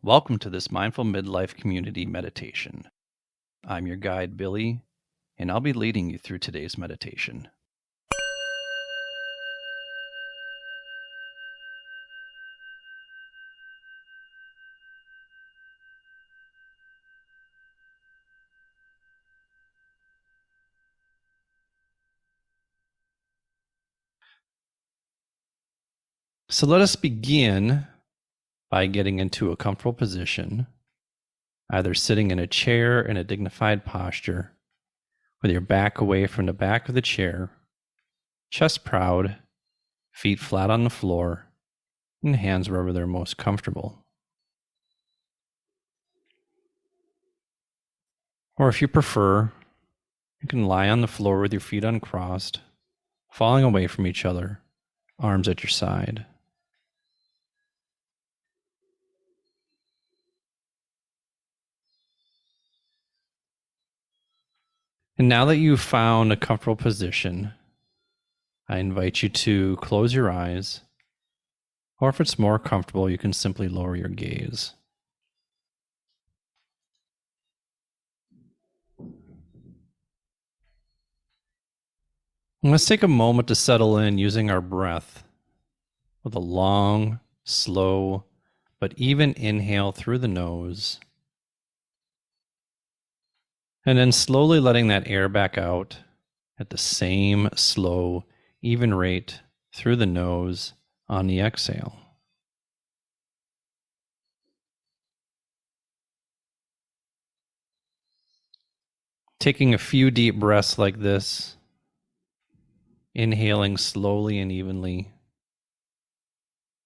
Welcome to this Mindful Midlife Community Meditation. I'm your guide, Billy, and I'll be leading you through today's meditation. So let us begin by getting into a comfortable position, either sitting in a chair in a dignified posture, with your back away from the back of the chair, chest proud, feet flat on the floor, and hands wherever they're most comfortable. Or if you prefer, you can lie on the floor with your feet uncrossed, falling away from each other, arms at your side. And now that you've found a comfortable position, I invite you to close your eyes, or if it's more comfortable, you can simply lower your gaze. And let's take a moment to settle in using our breath with a long, slow, but even inhale through the nose, and then slowly letting that air back out at the same slow, even rate through the nose on the exhale. Taking a few deep breaths like this, inhaling slowly and evenly,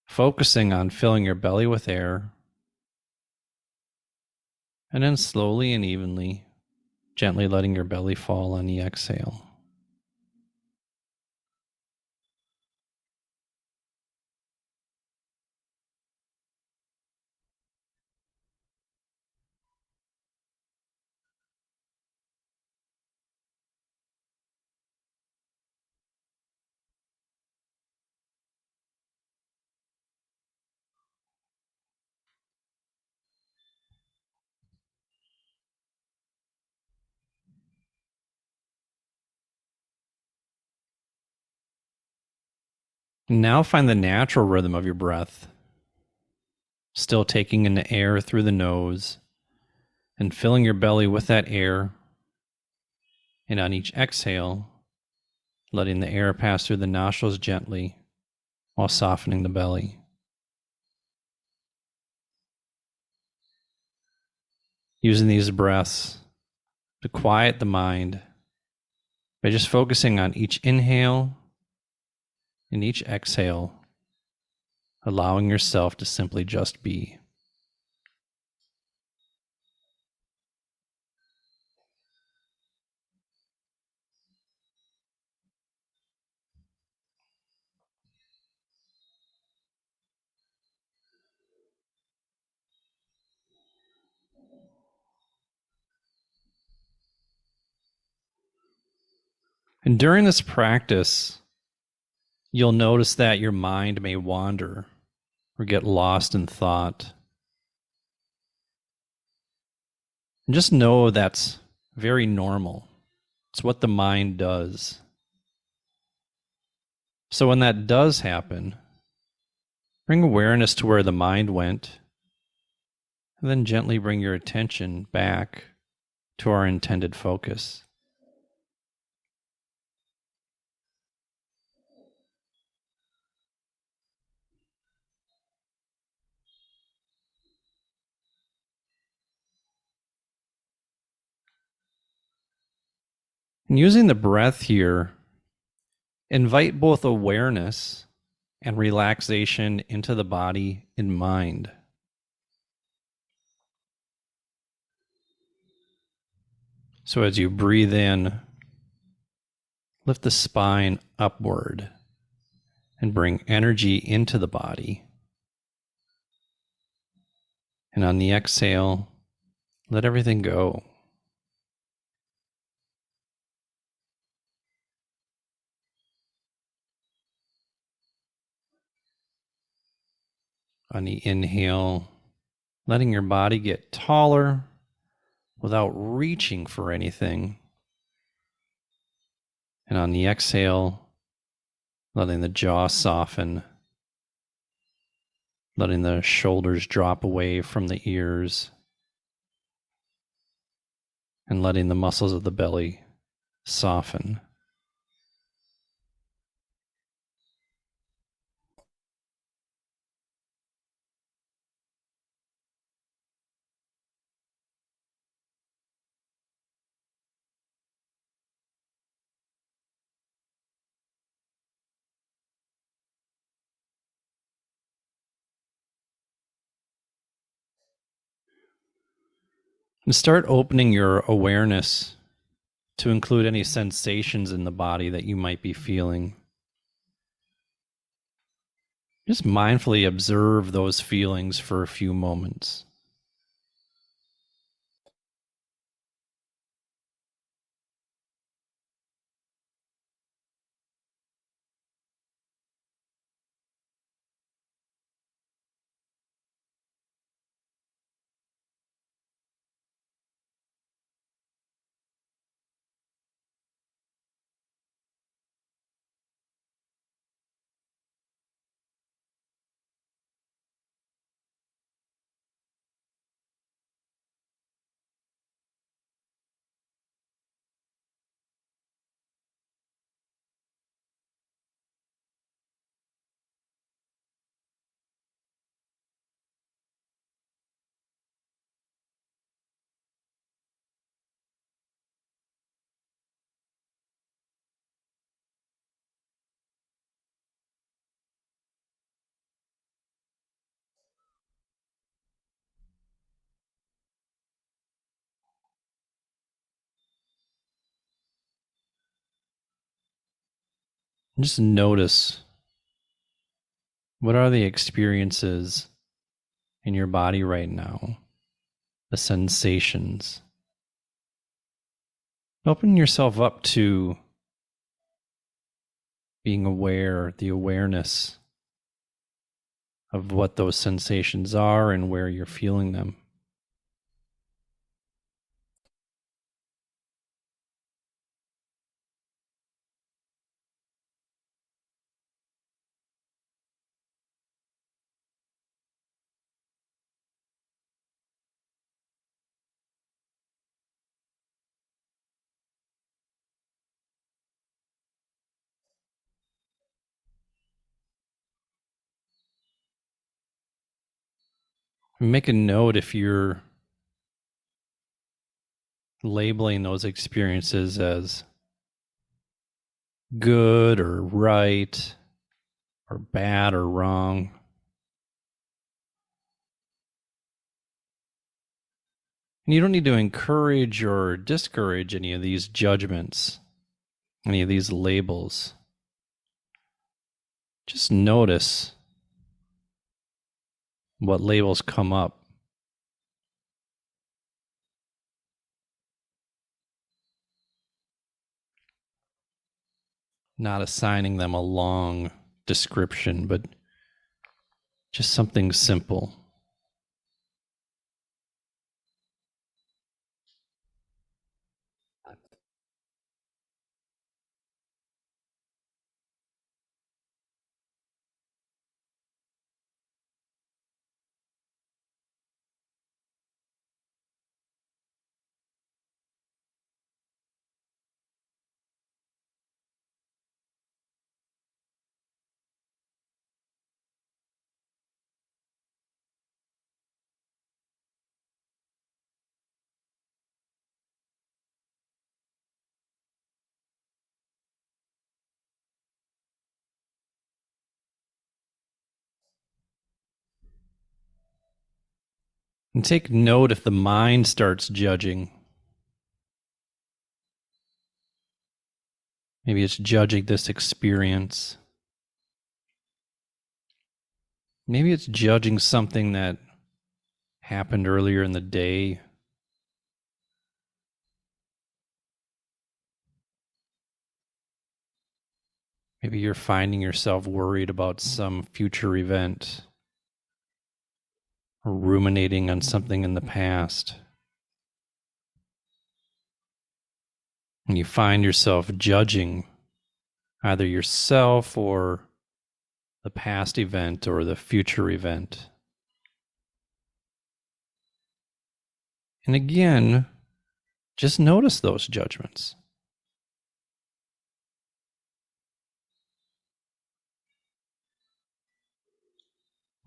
focusing on filling your belly with air, and then slowly and evenly, gently letting your belly fall on the exhale. Now find the natural rhythm of your breath, still taking in the air through the nose and filling your belly with that air, and on each exhale, letting the air pass through the nostrils gently while softening the belly. Using these breaths to quiet the mind by just focusing on each inhale and each exhale, allowing yourself to simply just be. And during this practice, you'll notice that your mind may wander or get lost in thought. And just know that's very normal. It's what the mind does. So when that does happen, bring awareness to where the mind went, and then gently bring your attention back to our intended focus. And using the breath here, invite both awareness and relaxation into the body and mind. So as you breathe in, lift the spine upward and bring energy into the body. And on the exhale, let everything go. On the inhale, letting your body get taller without reaching for anything. And on the exhale, letting the jaw soften, letting the shoulders drop away from the ears, and letting the muscles of the belly soften. And start opening your awareness to include any sensations in the body that you might be feeling. Just mindfully observe those feelings for a few moments. Just notice, what are the experiences in your body right now? The sensations. Open yourself up to being aware, the awareness of what those sensations are and where you're feeling them. Make a note if you're labeling those experiences as good or right or bad or wrong. And you don't need to encourage or discourage any of these judgments, any of these labels. Just notice what labels come up. Not assigning them a long description, but just something simple. And take note if the mind starts judging. Maybe it's judging this experience. Maybe it's judging something that happened earlier in the day. Maybe you're finding yourself worried about some future event. or ruminating on something in the past, and you find yourself judging either yourself or the past event or the future event. And again, just notice those judgments.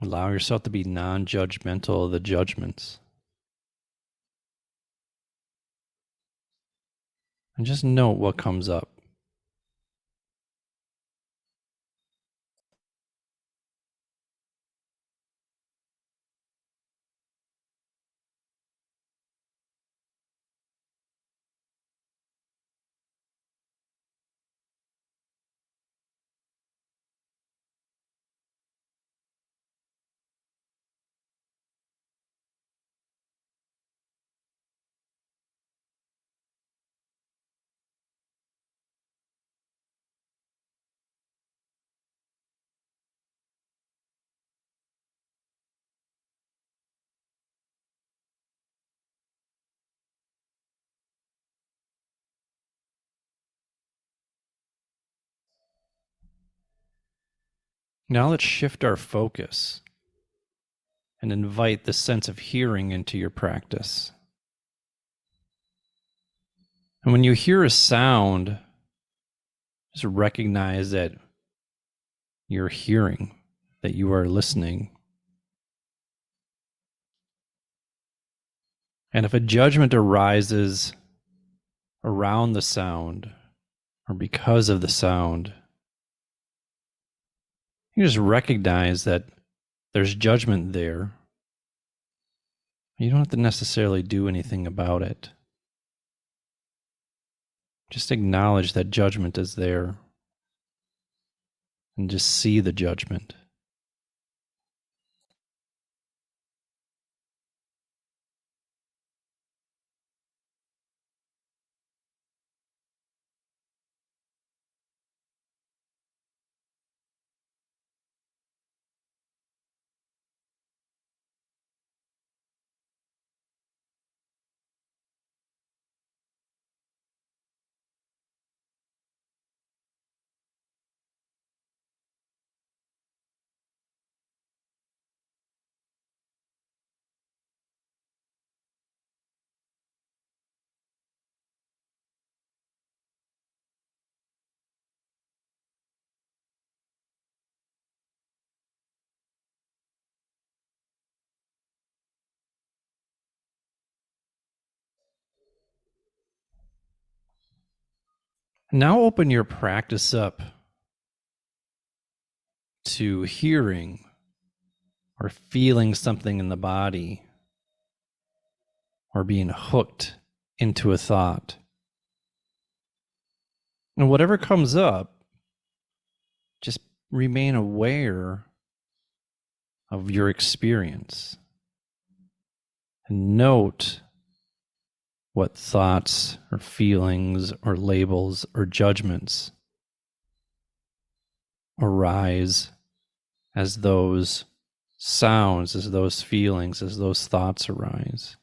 Allow yourself to be non-judgmental of the judgments. And just note what comes up. Now let's shift our focus and invite the sense of hearing into your practice. And when you hear a sound, just recognize that you're hearing, that you are listening. And if a judgment arises around the sound or because of the sound, you just recognize that there's judgment there. You don't have to necessarily do anything about it. Just acknowledge that judgment is there and just see the judgment. Now open your practice up to hearing or feeling something in the body or being hooked into a thought. And whatever comes up, just remain aware of your experience and note what thoughts or feelings or labels or judgments arise as those sounds, as those feelings, as those thoughts arise.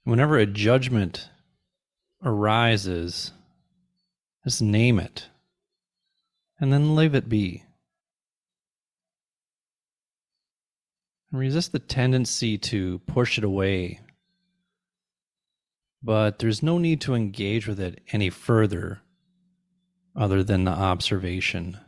Whenever a judgment arises, just name it and then leave it be. And resist the tendency to push it away. But there's no need to engage with it any further other than the observation.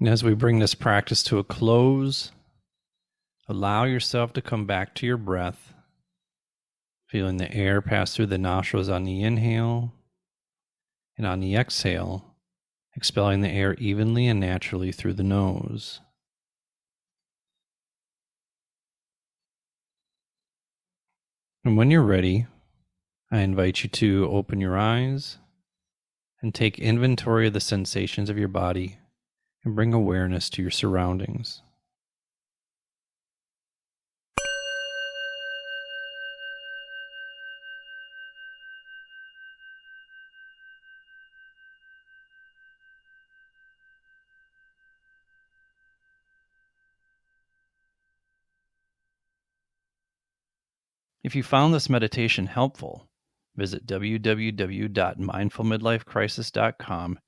And as we bring this practice to a close, allow yourself to come back to your breath, feeling the air pass through the nostrils on the inhale, and on the exhale, expelling the air evenly and naturally through the nose. And when you're ready, I invite you to open your eyes and take inventory of the sensations of your body and bring awareness to your surroundings. If you found this meditation helpful, visit www.mindfulmidlifecrisis.com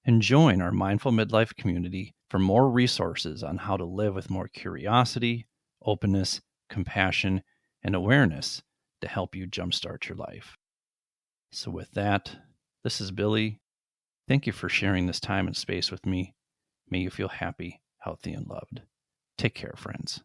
and join our Mindful Midlife community for more resources on how to live with more curiosity, openness, compassion, and awareness to help you jumpstart your life. So with that, this is Billy. Thank you for sharing this time and space with me. May you feel happy, healthy, and loved. Take care, friends.